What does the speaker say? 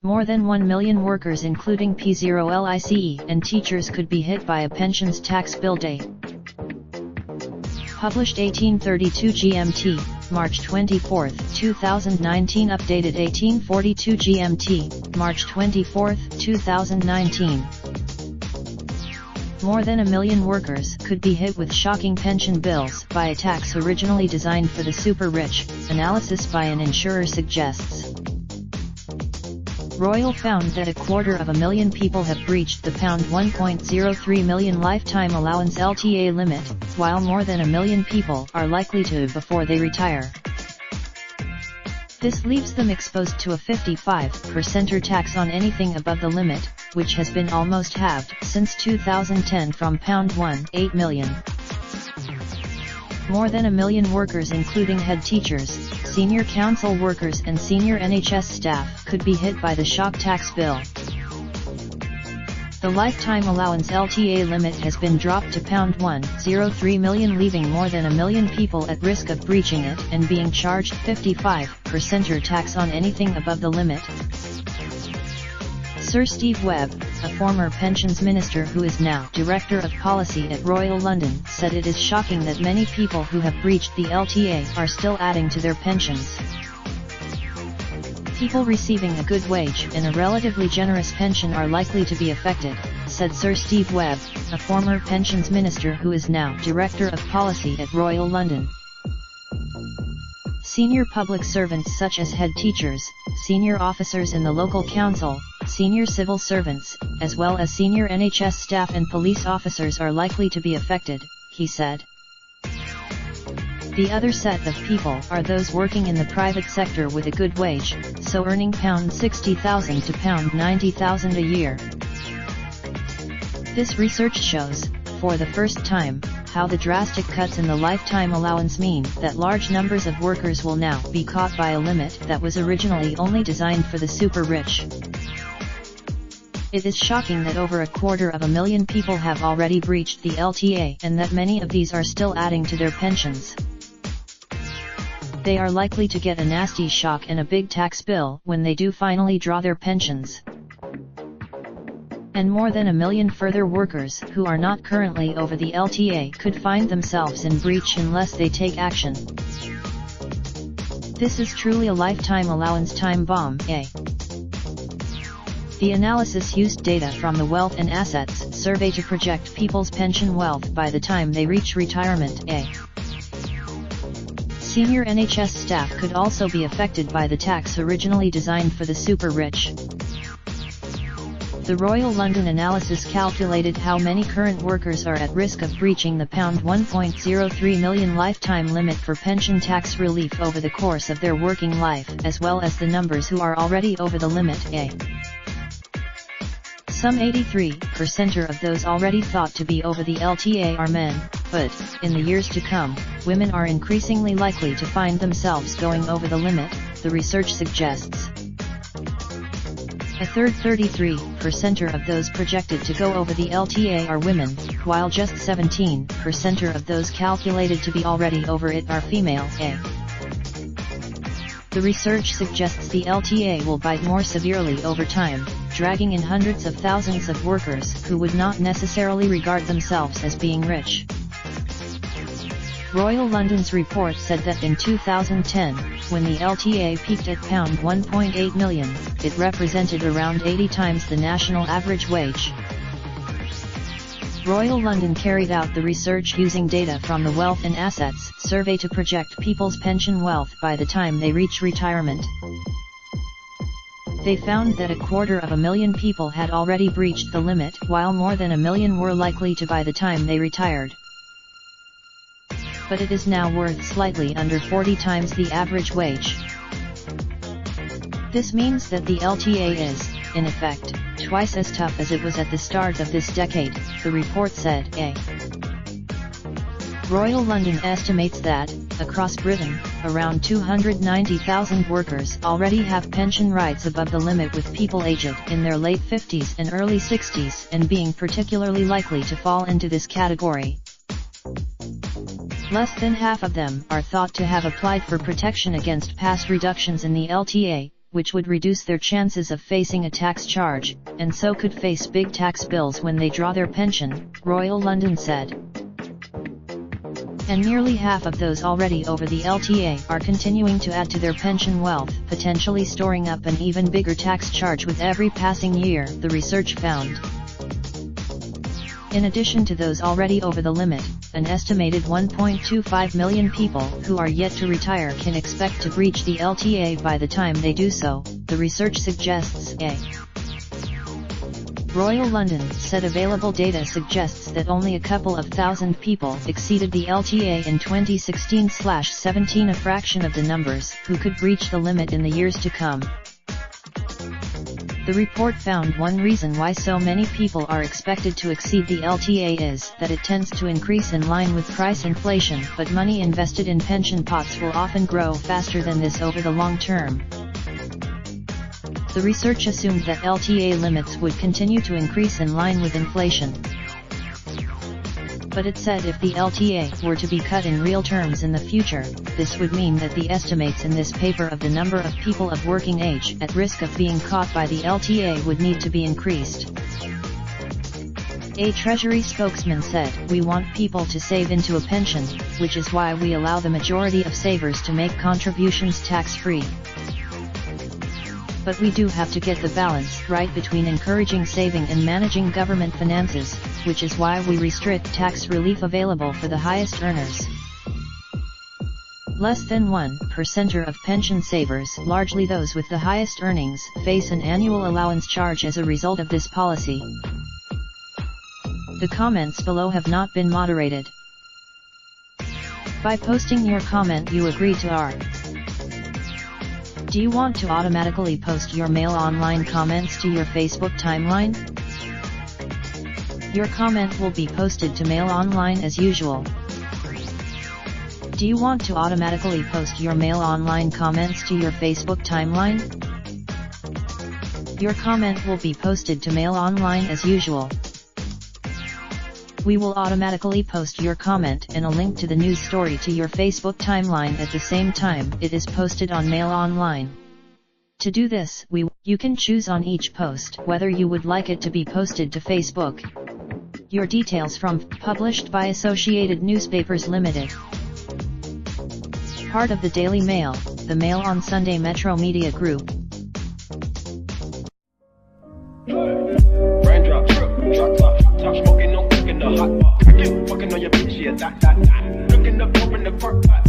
More than 1 million workers including p0lice and teachers could be hit by a pensions tax bill day. Published 1832 GMT, March 24, 2019. Updated 1842 GMT, March 24, 2019. More than 1 million workers could be hit with shocking pension bills by a tax originally designed for the super rich, analysis by an insurer suggests. Royal found that 250,000 people have breached the £1.03 million lifetime allowance LTA limit, while more than 1 million people are likely to before they retire. This leaves them exposed to a 55% tax on anything above the limit, which has been almost halved since 2010 from £1.8 million. More than 1 million workers including head teachers, senior council workers and senior NHS staff could be hit by the shock tax bill. The lifetime allowance LTA limit has been dropped to £1.03 million, leaving more than 1 million people at risk of breaching it and being charged 55% tax on anything above the limit. Sir Steve Webb, a former pensions minister who is now Director of Policy at Royal London, said it is shocking that many people who have breached the LTA are still adding to their pensions. People receiving a good wage and a relatively generous pension are likely to be affected, said Sir Steve Webb, a former pensions minister who is now Director of Policy at Royal London. Senior public servants such as head teachers, senior officers in the local council, senior civil servants, as well as senior NHS staff and police officers are likely to be affected, he said. The other set of people are those working in the private sector with a good wage, so earning £60,000 to £90,000 a year. This research shows, for the first time, how the drastic cuts in the lifetime allowance mean that large numbers of workers will now be caught by a limit that was originally only designed for the super rich. It is shocking that over 250,000 people have already breached the LTA and that many of these are still adding to their pensions. They are likely to get a nasty shock and a big tax bill when they do finally draw their pensions. And more than 1 million further workers who are not currently over the LTA could find themselves in breach unless they take action. This is truly a lifetime allowance time bomb, eh? The analysis used data from the Wealth and Assets survey to project people's pension wealth by the time they reach retirement, eh? Senior NHS staff could also be affected by the tax originally designed for the super rich. The Royal London analysis calculated how many current workers are at risk of breaching the £1.03 million lifetime limit for pension tax relief over the course of their working life, as well as the numbers who are already over the limit, Some 83% of those already thought to be over the LTA are men, but, in the years to come, women are increasingly likely to find themselves going over the limit, the research suggests. A third 33% of those projected to go over the LTA are women, while just 17% of those calculated to be already over it are female, The research suggests the LTA will bite more severely over time, dragging in hundreds of thousands of workers who would not necessarily regard themselves as being rich. Royal London's report said that in 2010, when the LTA peaked at £1.8 million, it represented around 80 times the national average wage. Royal London carried out the research using data from the Wealth and Assets survey to project people's pension wealth by the time they reach retirement. They found that 250,000 people had already breached the limit, while more than 1 million were likely to by the time they retired. But it is now worth slightly under 40 times the average wage. This means that the LTA is, in effect, twice as tough as it was at the start of this decade, the report said. Royal London estimates that, across Britain, around 290,000 workers already have pension rights above the limit, with people aged in their late 50s and early 60s and being particularly likely to fall into this category. Less than half of them are thought to have applied for protection against past reductions in the LTA, which would reduce their chances of facing a tax charge, and so could face big tax bills when they draw their pension, Royal London said. And nearly half of those already over the LTA are continuing to add to their pension wealth, potentially storing up an even bigger tax charge with every passing year, the research found. In addition to those already over the limit, an estimated 1.25 million people who are yet to retire can expect to breach the LTA by the time they do so, the research suggests. Royal London said available data suggests that only a couple of thousand people exceeded the LTA in 2016/17, a fraction of the numbers who could breach the limit in the years to come. The report found one reason why so many people are expected to exceed the LTA is that it tends to increase in line with price inflation, but money invested in pension pots will often grow faster than this over the long term. The research assumed that LTA limits would continue to increase in line with inflation. But it said if the LTA were to be cut in real terms in the future, this would mean that the estimates in this paper of the number of people of working age at risk of being caught by the LTA would need to be increased. A Treasury spokesman said, "We want people to save into a pension, which is why we allow the majority of savers to make contributions tax-free. But we do have to get the balance right between encouraging saving and managing government finances, which is why we restrict tax relief available for the highest earners." Less than 1% of pension savers, largely those with the highest earnings, face an annual allowance charge as a result of this policy. The comments below have not been moderated. By posting your comment, you agree to our. Do you want to automatically post your Mail Online comments to your Facebook timeline? Your comment will be posted to Mail Online as usual. Do you want to automatically post your Mail Online comments to your Facebook timeline? Your comment will be posted to Mail Online as usual. We will automatically post your comment and a link to the news story to your Facebook timeline at the same time it is posted on Mail Online. To do this, you can choose on each post whether you would like it to be posted to Facebook. Your details from published by Associated Newspapers Limited. Part of the Daily Mail, the Mail on Sunday Metro Media Group. Raindrop, truck top smoking, no cooking the hot pot. Fucking on your bitch, yeah, that. Looking up, open the park pot.